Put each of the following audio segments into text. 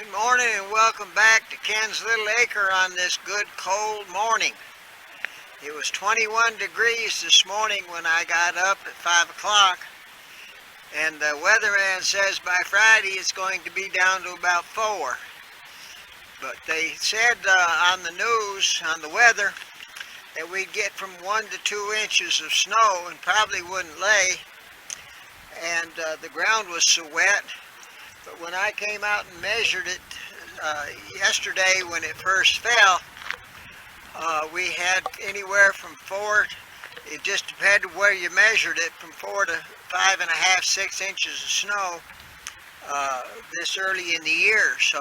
Good morning and welcome back to Ken's Little Acre on this good cold morning. It was 21 degrees this morning when I got up at 5 o'clock, and the weatherman says by Friday it's going to be down to about 4. But they said on the news, on the weather, that we'd get from 1 to 2 inches of snow and probably wouldn't lay, and the ground was so wet. But when I came out and measured it yesterday when it first fell, we had anywhere from 4, it just depended where you measured it, from 4 to 5.5, 6 inches of snow this early in the year. So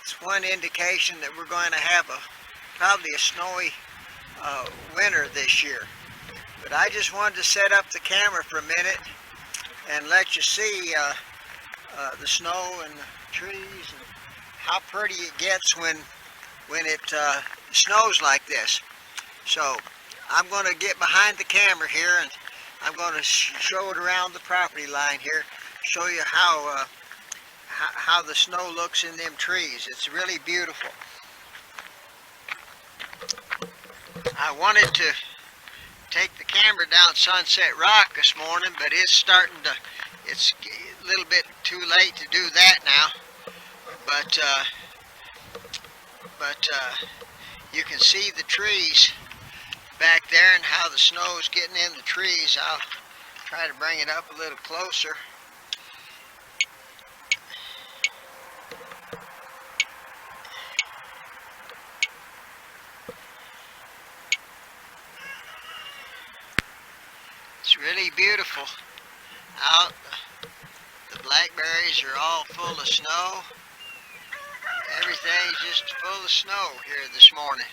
it's one indication that we're going to have probably a snowy winter this year. But I just wanted to set up the camera for a minute and let you see the snow and the trees and how pretty it gets when it snows like this. So I'm going to get behind the camera here and I'm going to show it around the property line here, show you how the snow looks in them trees. It's really beautiful. I wanted to take the camera down Sunset Rock this morning, but it's a little bit too late to do that now. But you can see the trees back there and how the snow is getting in the trees. I'll try to bring it up a little closer. It's really beautiful out. The blackberries are all full of snow. Everything's just full of snow here this morning.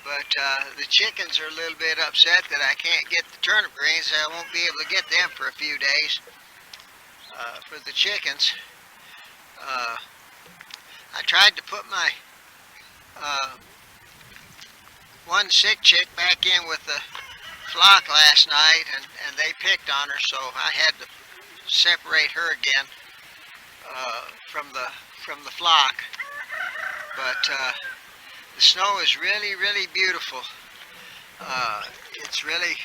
But the chickens are a little bit upset that I can't get the turnip greens. I won't be able to get them for a few days for the chickens. I tried to put my one sick chick back in with the flock last night, and they picked on her, so I had to separate her again from the flock. But the snow is really, really beautiful. It's really,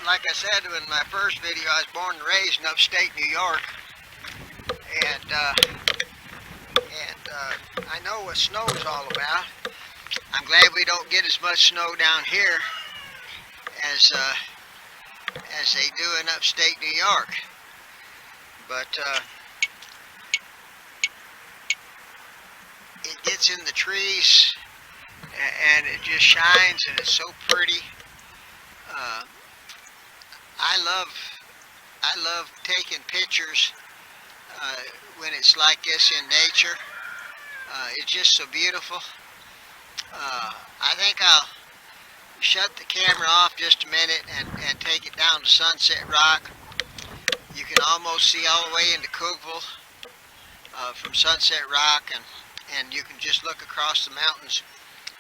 like I said in my first video, I was born and raised in upstate New York, and I know what snow is all about. I'm glad we don't get as much snow down here as they do in upstate New York. But it gets in the trees and it just shines and it's so pretty. I love taking pictures when it's like this in nature. It's just so beautiful. I think I'll shut the camera off just a minute and take it down to Sunset Rock. You can almost see all the way into Cookville from Sunset Rock, and you can just look across the mountains,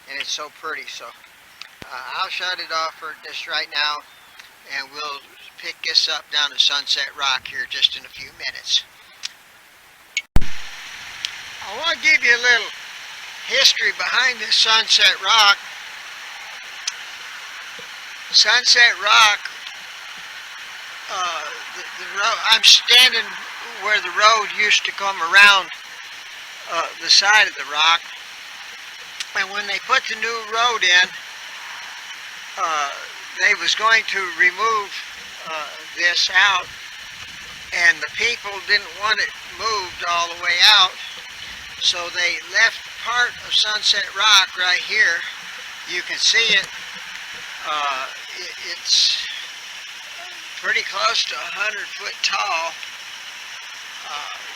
and it's so pretty. So I'll shut it off for just right now, and we'll pick this up down to Sunset Rock here just in a few minutes. I want to give you a little history behind this Sunset Rock. Sunset Rock, the road, I'm standing where the road used to come around the side of the rock, and when they put the new road in, they was going to remove this out, and the people didn't want it moved all the way out, so they left part of Sunset Rock right here. You can see it. It's pretty close to 100 foot tall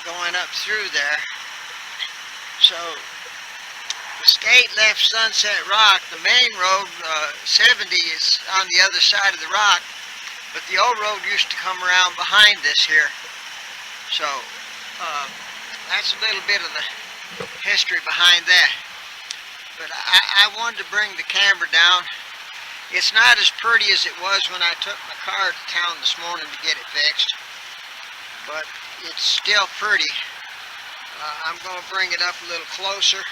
going up through there. So the state left Sunset Rock. The main road, 70, is on the other side of the rock, but the old road used to come around behind this here. So that's a little bit of the history behind that. But I wanted to bring the camera down. It's not as pretty as it was when I took my car to town this morning to get it fixed. but it's still pretty. I'm going to bring it up a little closer.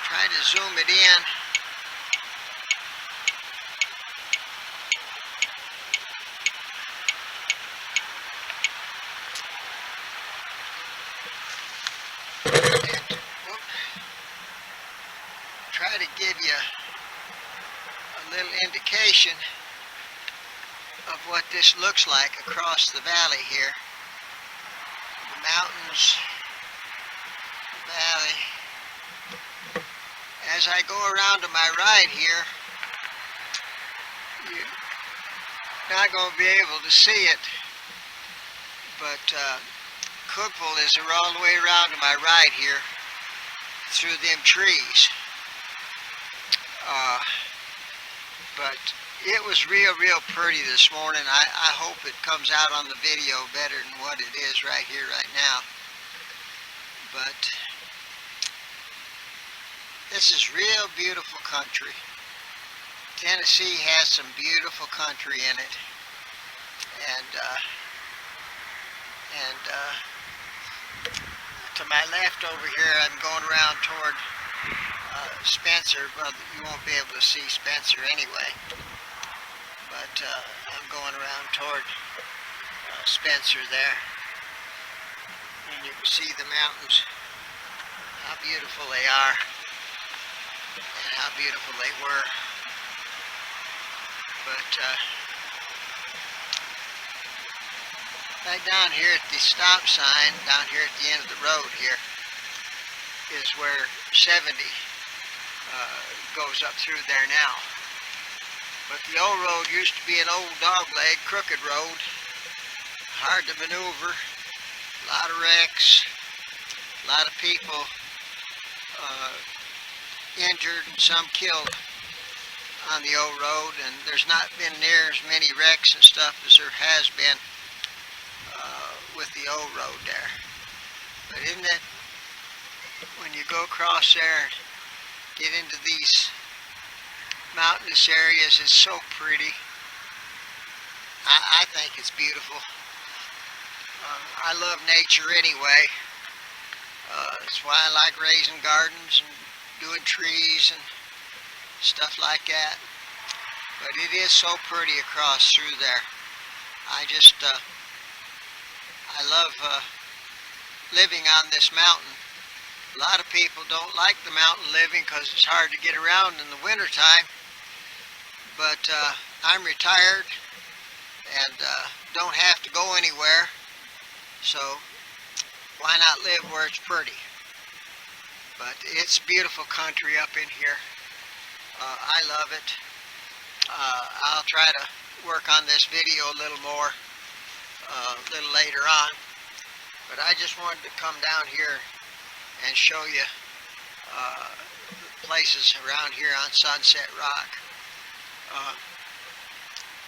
Try to zoom it in. Try to give you a little indication of what this looks like across the valley here. The mountains, the valley. As I go around to my right here, you're not going to be able to see it, but Cookville is all the way around to my right here through them trees. But it was real pretty this morning. I hope it comes out on the video better than what it is right here, right now. But this is real beautiful country. Tennessee has some beautiful country in it. And to my left over here, I'm going around toward Spencer. Well, you won't be able to see Spencer anyway, but I'm going around toward Spencer there, and you can see the mountains, how beautiful they are and how beautiful they were. But right down here at the stop sign, down here at the end of the road here, is where 70 goes up through there now. But the old road used to be an old dogleg, crooked road, hard to maneuver, a lot of wrecks, a lot of people injured and some killed on the old road, and there's not been near as many wrecks and stuff as there has been with the old road there. But isn't it, when you go across there and get into these mountainous areas, it's so pretty. I think it's beautiful. I love nature anyway. That's why I like raising gardens and doing trees and stuff like that. But it is so pretty across through there. I just, I love living on this mountain. A lot of people don't like the mountain living because it's hard to get around in the wintertime. But I'm retired and don't have to go anywhere. So why not live where it's pretty? But it's beautiful country up in here. I love it. I'll try to work on this video a little more a little later on. But I just wanted to come down here and show you places around here on Sunset Rock.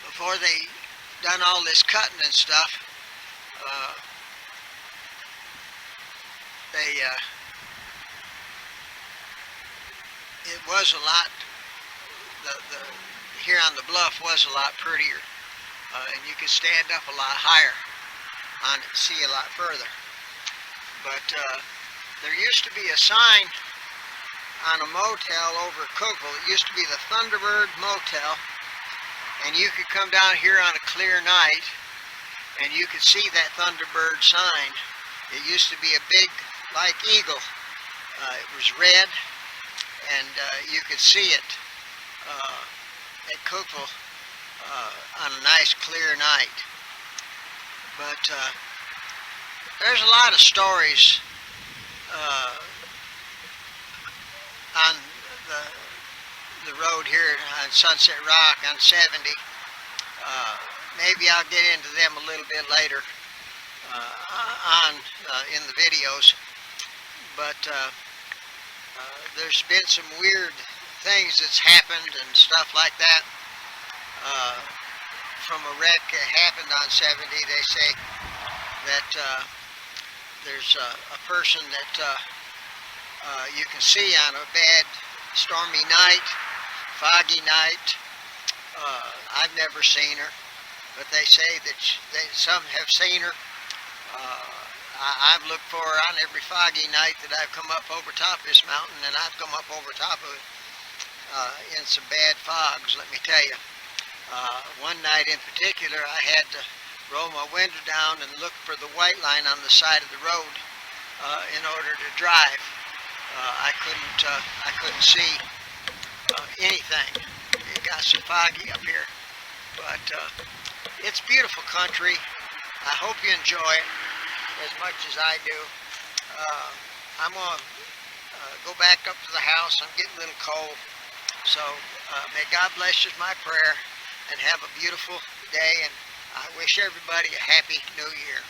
Before they done all this cutting and stuff, it was a lot, here on the bluff was a lot prettier, and you could stand up a lot higher on it and see a lot further. But there used to be a sign on a motel over at Cookville. It used to be the Thunderbird Motel, and you could come down here on a clear night and you could see that Thunderbird sign. It used to be a big, like eagle. It was red, and you could see it at Cookville on a nice clear night. But there's a lot of stories on the road here on Sunset Rock on 70. Maybe I'll get into them a little bit later in the videos. But there's been some weird things that's happened and stuff like that. From a wreck that happened on 70, they say that there's a person that you can see on a bad stormy night, foggy night. I've never seen her. but they say that some have seen her. I've looked for her on every foggy night that I've come up over top this mountain, and I've come up over top of it in some bad fogs, let me tell you. One night in particular, I had to roll my window down and look for the white line on the side of the road in order to drive. I couldn't see anything. It got so foggy up here, but it's beautiful country. I hope you enjoy it as much as I do. I'm going to go back up to the house. I'm getting a little cold. So may God bless you is my prayer, and have a beautiful day, and I wish everybody a happy new year.